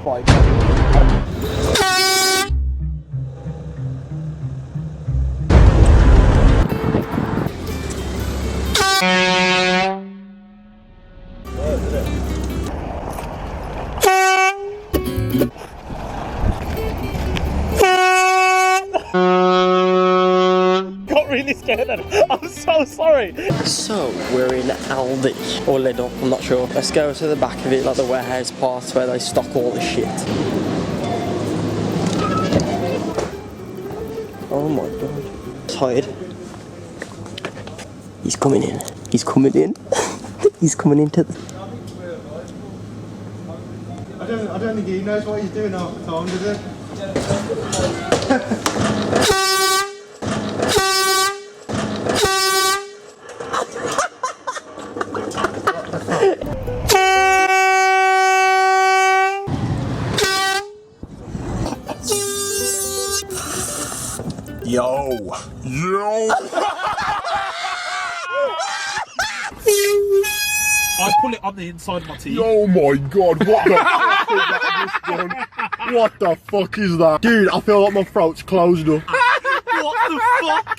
bike. Got really scared then. I'm so sorry. So we're in Aldi or Lidl, I'm not sure. Let's go to the back of it, like the warehouse part where they stock all the shit. Oh my god. Tired. He's coming in. He's coming in. He's coming into the... I don't think he knows what he's doing half the time, does he? Yo. I pull it on the inside of my teeth. Oh my god, what the fuck is that just done? What the fuck is that? Dude, I feel like my throat's closed up. What the fuck?